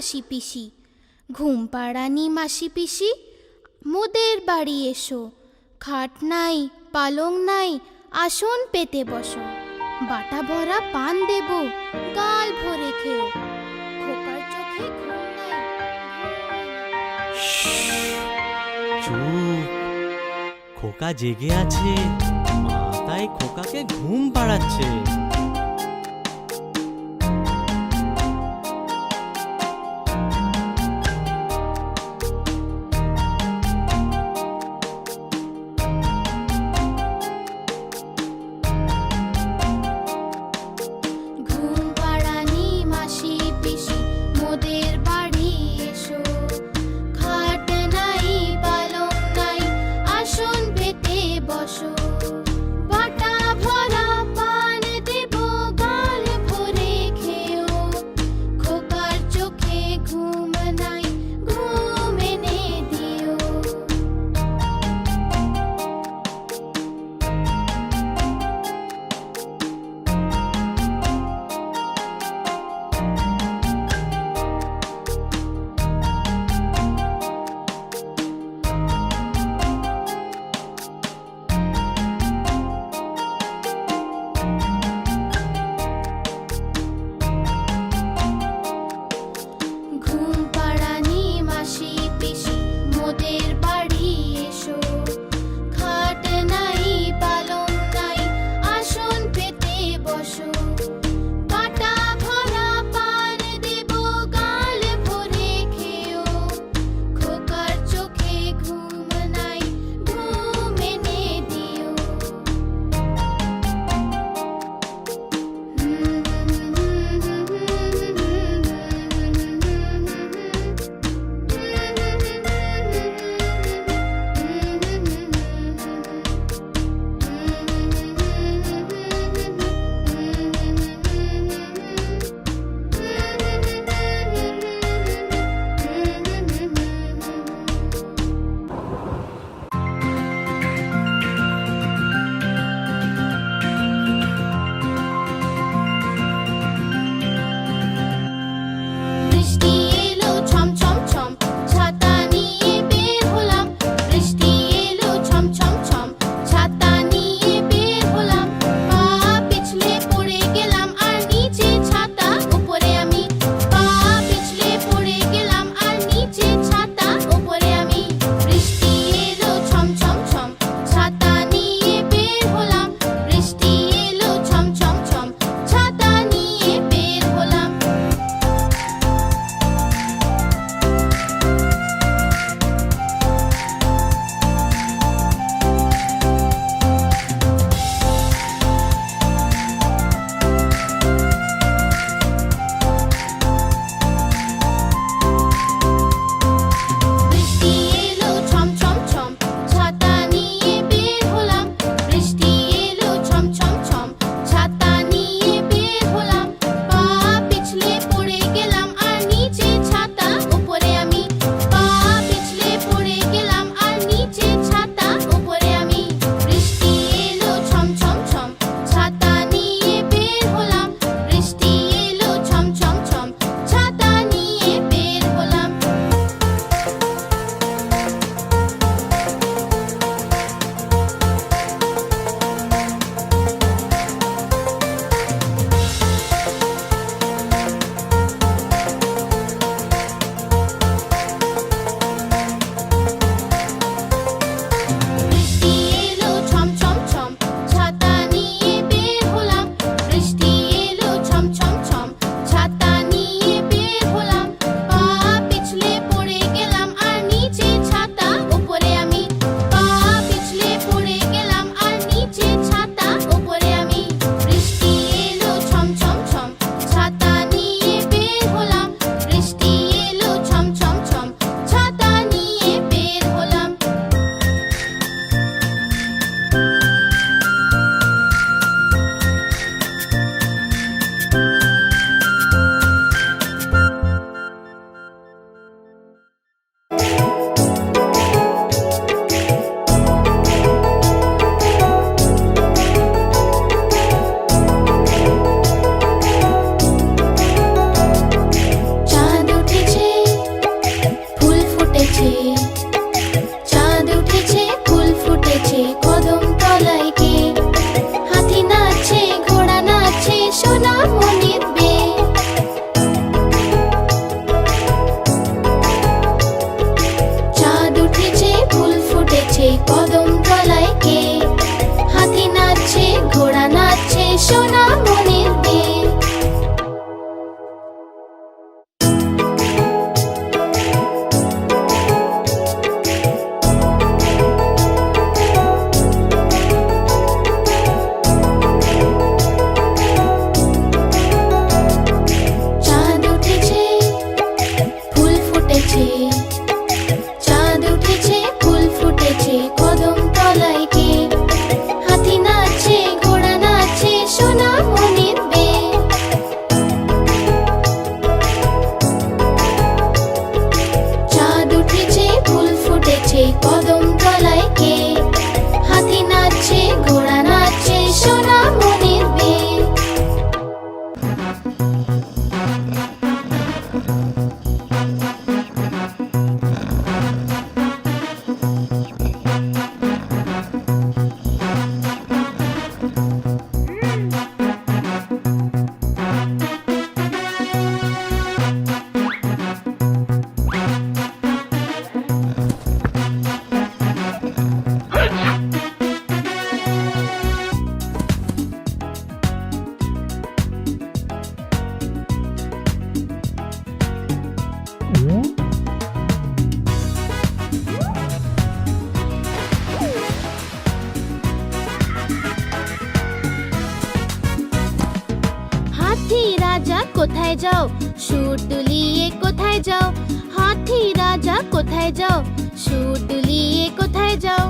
মাসি পিসি, ঘুম পাড়ানি মাসি পিসি, মোদের বাড়ি এসো। খাট নাই পালং নাই, আসন পেতে বসো। বাটা ভরা পান দেব, গাল ভরে খেও। খোকার চোখে ঘুম নাই। চুপ, খোকা জেগে আছে, মা তাই খোকাকে ঘুম পাড়াচ্ছে। ঘুম পাড়ানি মাসি পিসি, মোদের বাড়ি এসো। খাট নাই পালং নাই, আসন পেতে বসো। বাটা ভরা পান দেব, সোনামণির বিয়ে। চাঁদ উঠেছে ফুল ফুটেছে কদম তলায় কে, হাতি নাচছে ঘোড়া নাচছে সোনামণির বিয়ে। চাঁদ উঠেছে ফুল ফুটেছে, চাঁদ উঠেছে ফুল ফুটেছে কদম তলায় কে, হাতি নাচছে ঘোড়া নাচছে সোনামণির বিয়ে। চাঁদ উঠেছে ফুল ফুটেছে কদম তলায় কে, হাতি নাচছে ঘোড়া নাচছে সোনামণির বিয়ে। হাতি রাজা কোথায় যাও, সুর দুলিয়ে কোথায় যাও, হাতি রাজা কোথায় যাও, সুর দুলিয়ে কোথায় যাও।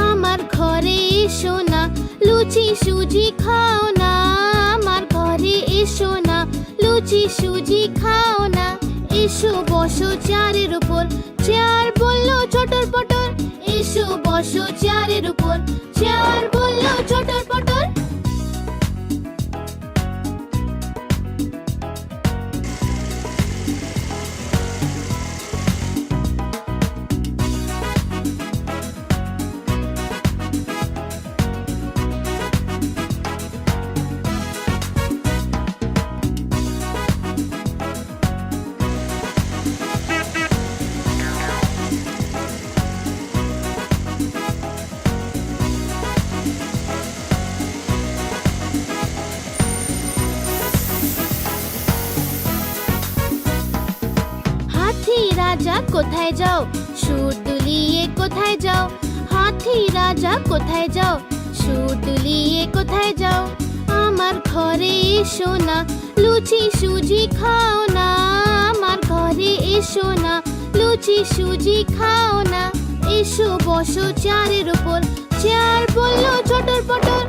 আমার ঘরে এসো না, লুচি সুজি খাও না, আমার ঘরে এসো না, লুচি সুজি খাও না। এসো বসো চেয়ারের উপর, চেয়ার বললো চটর পটর, এসো বসো চেয়ারের উপর, চেয়ার বললো চটর পটর। হাতি রাজা কোথায় যাও, সুর দুলিয়ে কোথায় যাও, হাতি রাজা কোথায় যাও, সুর দুলিয়ে কোথায় যাও। আমার ঘরে এসো না, লুচি সুজি খাও না, আমার ঘরে এসো না, লুচি সুজি খাও না। এসো বসো চেয়ারের উপর, চেয়ার বললো চটর পটর,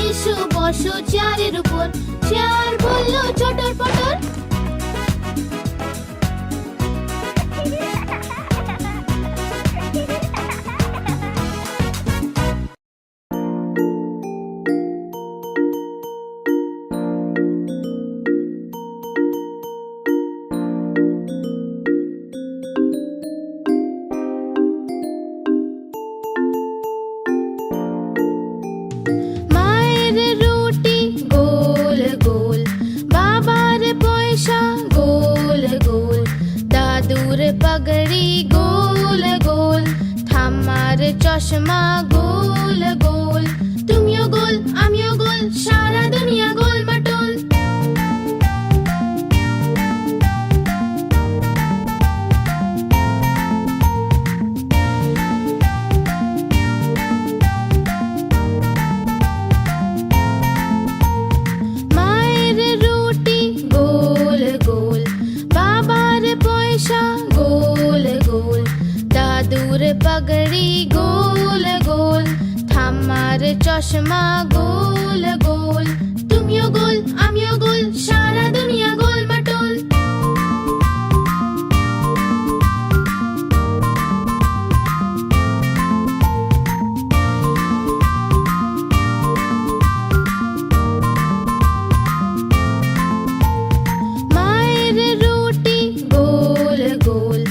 এসো বসো চেয়ারের উপর, চেয়ার বললো চটর পটর। মায়ের রুটি গোল গোল, বাবার পয়সা গোল গোল, দাদুর পাগড়ি গোল গোল, ঠাম্মার চশমা গোল গোল। তুমিও গোল আমিও গোল, সারা দুনিয়া গোল মাটুল। মায়ের রুটি গোল গোল, বাবার পয়সা গোল গোল, দাদুর পাগড়ি গোল গোল, ঠাম্মার চশমা গোল গোল। তুমিও গোল আমিও গোল, সারা দুনিয়া গোল মাটুল। মায়ের রুটি গোল গোল,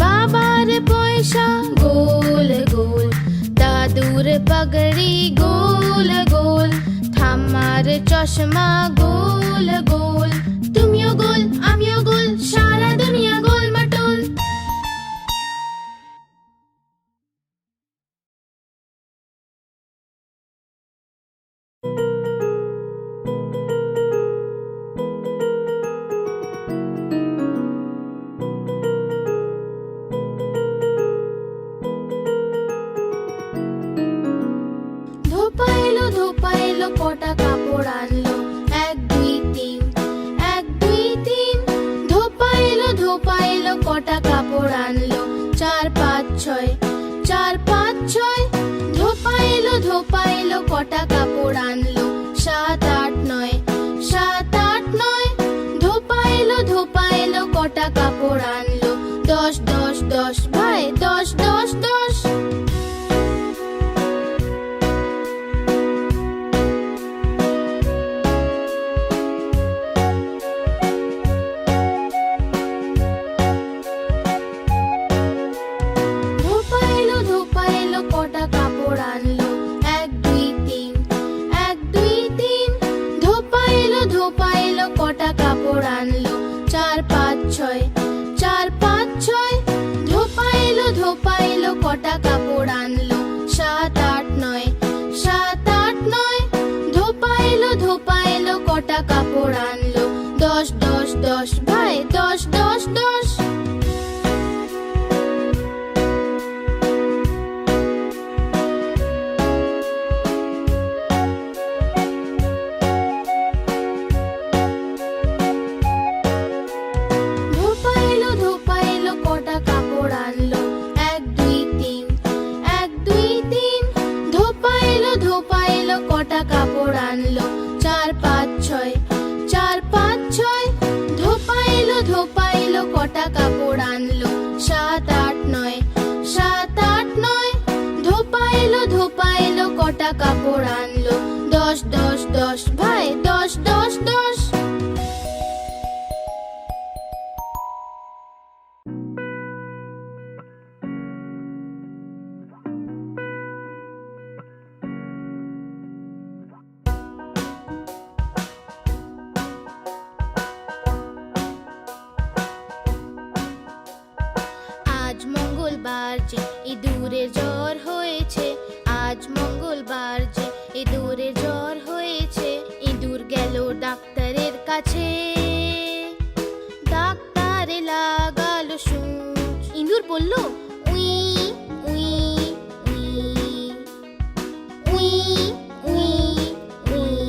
বাবার পয়সা গোল গোল, দাদুর পাগড়ি গোল গোল, ঠাম্মার চশমা গোল গোল, তুমিও গোল আমিও গোল, সারা দুনিয়া গোল মাটোল। ধোপা এলো ধোপা এলো, কটা কাপড় আনলো, 1 2 3, 1 2 3। ধোপা এলো কটা কাপড় আনলো, 4 5 6, 4 5 6। ধোপা এলো কটা কাপড় আনলো, 7 8 9, 7 8 9। ধোপা এলো কটা কাপড় আনলো, 10 10 10 ভাই, 10 10 10। ধোপা এলো কটা কাপড় আনলো, 1 2 3, 1 2 3। ধোপা এলো কটা কাপড় আনলো, 4 5 6, 4 5 6। ধোপা এলো কটা কাপড় আনলো, 7 8 9, 7 8 9। ধোপা এলো কটা কাপড় আনলো, 10 10 10 ভাই, 10 10 10। ধোপা এলো কটা কাপড় আনলো, 1 2 3, 1 2 3। ধোপা এলো কটা কাপড় আনলো, 4 5 6, 4 5 6। ধোপা এলো কটা কাপড় আনলো, 7 8 9, 7 8 9। ধোপা এলো কটা কাপড় আনলো, 10 10 10 ভাই, 10 10 10। আজ মঙ্গলবার যে ইঁদুরের জ্বর হয়েছে, আজ মঙ্গলবার যে ইঁদুরের জ্বর হয়েছে। ইঁদুর গেল ডাক্তারের কাছে, ডাক্তারে লাগালো সূচ। ইঁদুর বলল we we we, we we we.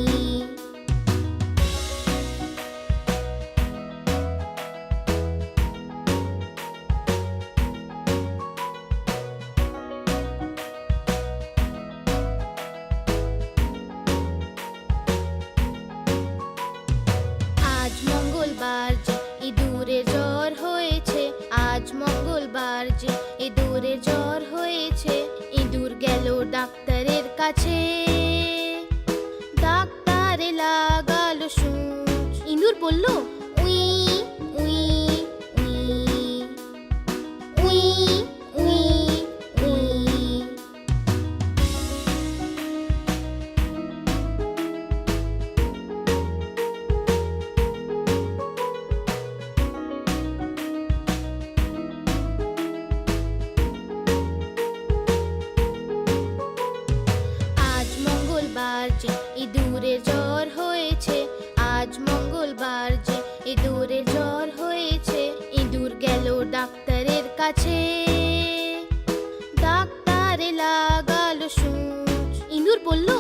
আজ মঙ্গলবার যে ইঁদুরের জ্বর হয়েছে, আজ মঙ্গলবার যে ইঁদুরের জ্বর হয়েছে। ইঁদুর গেল ডাক্তারের কাছে, ডাক্তারে লাগালো সূচ। ইঁদুর বলল we we we, we we we. আজ মঙ্গলবার যে ইঁদুরের জ্বর হয়েছে, আজ মঙ্গলবার যে ইঁদুরের জ্বর হয়েছে। ইঁদুর গেল ডাক্তারের কাছে, ডাক্তারে লাগালো সূচ। ইঁদুর বলল